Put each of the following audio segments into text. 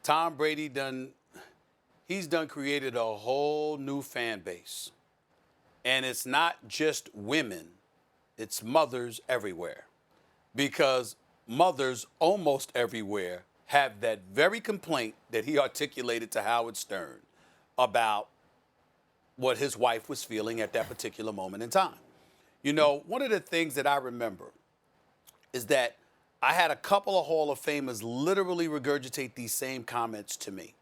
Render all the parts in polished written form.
Tom Brady he's created a whole new fan base. And it's not just women, it's mothers everywhere. Because mothers almost everywhere have that very complaint that he articulated to Howard Stern about what his wife was feeling at that particular moment in time. You know, one of the things that I remember is that I had a couple of Hall of Famers literally regurgitate these same comments to me.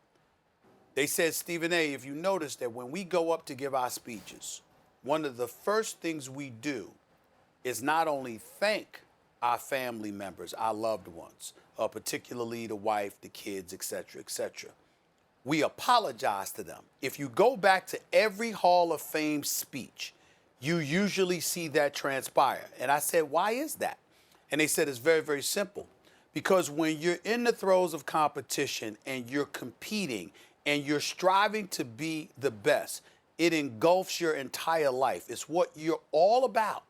They said, Stephen A., if you notice that when we go up to give our speeches, one of the first things we do is not only thank our family members, our loved ones, particularly the wife, the kids, et cetera, we apologize to them. If you go back to every Hall of Fame speech, you usually see that transpire. And I said, why is that? And they said it's very, very simple. Because when you're in the throes of competition and you're competing and you're striving to be the best, it engulfs your entire life. It's what you're all about.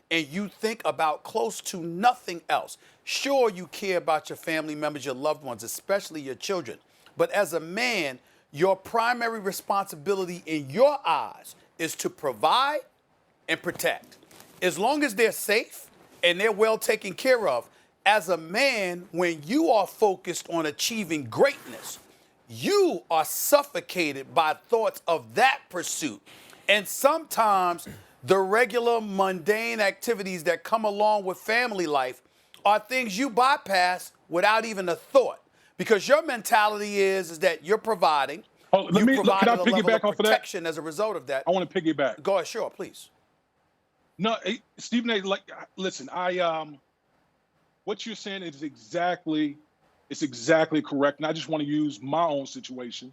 And you think about close to nothing else. Sure, you care about your family members, your loved ones, especially your children. But as a man, your primary responsibility in your eyes is to provide and protect. As long as they're safe and they're well taken care of, as a man, when you are focused on achieving greatness, you are suffocated by thoughts of that pursuit. And sometimes the regular mundane activities that come along with family life are things you bypass without even a thought. Because your mentality is that you're providing. Oh, can I piggyback off of that? Protection as a result of that. I want to piggyback. Go ahead, sure, please. No, Stephen A., listen, what you're saying is exactly correct. And I just want to use my own situation,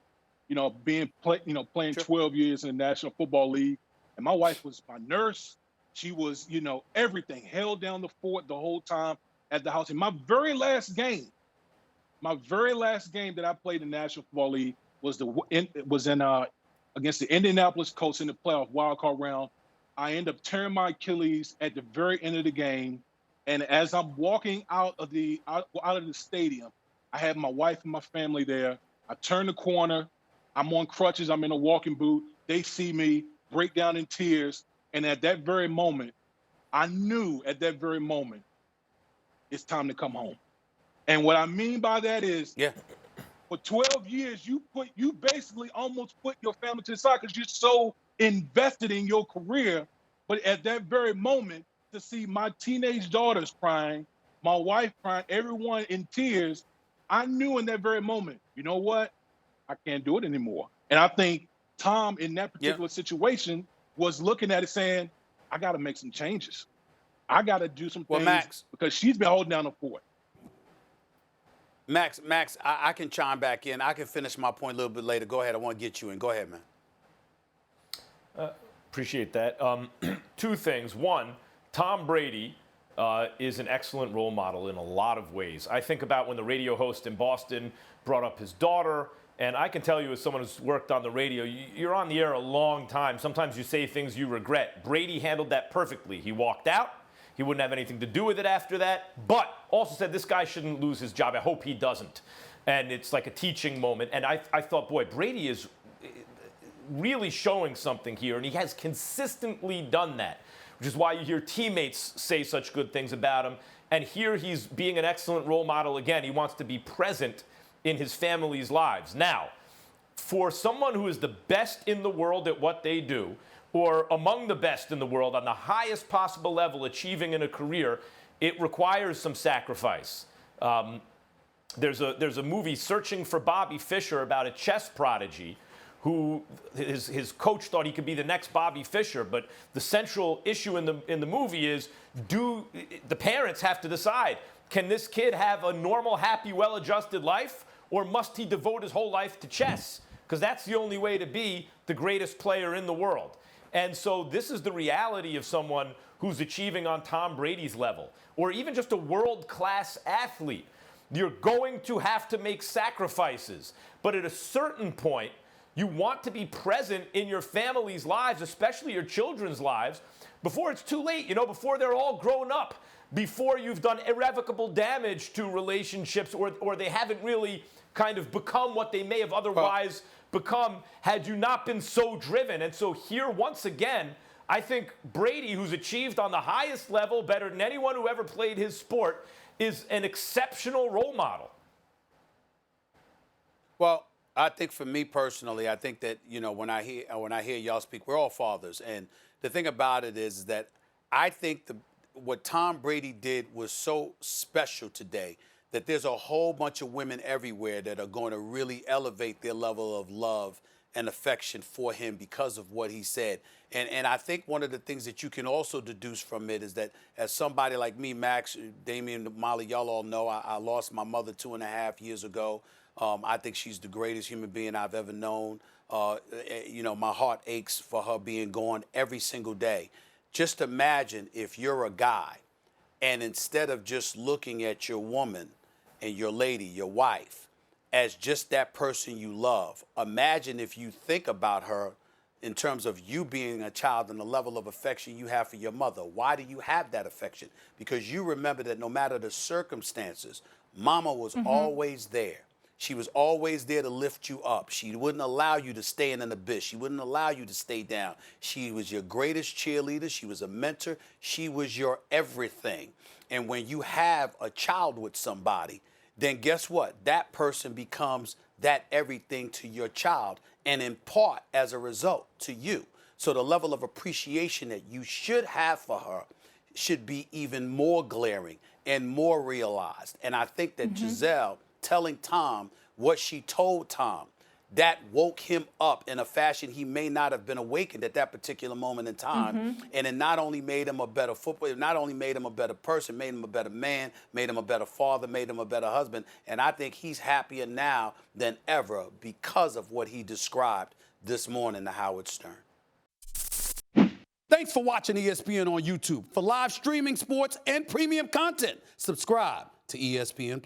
playing Sure. 12 years in the National Football League. And my wife was my nurse. She was, everything, held down the fort the whole time at the house. And my very last game that I played in the National Football League was against the Indianapolis Colts in the playoff wildcard round. I ended up tearing my Achilles at the very end of the game. And as I'm walking out of the stadium, I had my wife and my family there. I turn the corner. I'm on crutches. I'm in a walking boot. They see me break down in tears. And at that very moment, I knew it's time to come home. And what I mean by that is, for 12 years, you basically almost put your family to the side because you're so invested in your career. But at that very moment, to see my teenage daughters crying, my wife crying, everyone in tears, I knew in that very moment, you know what? I can't do it anymore. And I think Tom, in that particular situation, was looking at it saying, I got to make some changes. I got to do some things Max, because she's been holding down the fort. Max, I can chime back in. I can finish my point a little bit later. Go ahead. I want to get you in. Go ahead, man. Appreciate that. Two things. One, Tom Brady is an excellent role model in a lot of ways. I think about when the radio host in Boston brought up his daughter, and I can tell you as someone who's worked on the radio, you're on the air a long time. Sometimes you say things you regret. Brady handled that perfectly. He walked out. He wouldn't have anything to do with it after that, but also said this guy shouldn't lose his job. I hope he doesn't. And it's like a teaching moment. And I thought, boy, Brady is really showing something here, and he has consistently done that, which is why you hear teammates say such good things about him. And here he's being an excellent role model again. He wants to be present in his family's lives. Now, for someone who is the best in the world at what they do, or among the best in the world on the highest possible level achieving in a career, it requires some sacrifice. There's a movie, Searching for Bobby Fischer, about a chess prodigy who his coach thought he could be the next Bobby Fischer, but the central issue in the movie is, do the parents have to decide, can this kid have a normal, happy, well-adjusted life, or must he devote his whole life to chess? Because that's the only way to be the greatest player in the world. And so this is the reality of someone who's achieving on Tom Brady's level, or even just a world-class athlete. You're going to have to make sacrifices. But at a certain point, you want to be present in your family's lives, especially your children's lives, before it's too late, before they're all grown up, before you've done irrevocable damage to relationships or they haven't really kind of become what they may have otherwise become had you not been so driven. And so here, once again, I think Brady, who's achieved on the highest level, better than anyone who ever played his sport, is an exceptional role model. Well, I think for me personally, I think that, you know, when I hear y'all speak, we're all fathers. And the thing about it is that I think what Tom Brady did was so special today that there's a whole bunch of women everywhere that are going to really elevate their level of love and affection for him because of what he said. And I think one of the things that you can also deduce from it is that as somebody like me, Max, Damian, Molly, y'all all know I lost my mother 2.5 years ago. I think she's the greatest human being I've ever known. You know, my heart aches for her being gone every single day. Just imagine if you're a guy and instead of just looking at your woman and your lady, your wife, as just that person you love, imagine if you think about her in terms of you being a child and the level of affection you have for your mother. Why do you have that affection? Because you remember that no matter the circumstances, mama was always there. She was always there to lift you up. She wouldn't allow you to stay in an abyss. She wouldn't allow you to stay down. She was your greatest cheerleader. She was a mentor. She was your everything. And when you have a child with somebody, then guess what? That person becomes that everything to your child and in part as a result to you. So the level of appreciation that you should have for her should be even more glaring and more realized. And I think that Giselle telling Tom what she told Tom, that woke him up in a fashion he may not have been awakened at that particular moment in time. And it not only made him a better footballer, it not only made him a better person, made him a better man, made him a better father, made him a better husband. And I think he's happier now than ever because of what he described this morning to Howard Stern. Thanks for watching ESPN on YouTube. For live streaming sports and premium content, subscribe to ESPN+.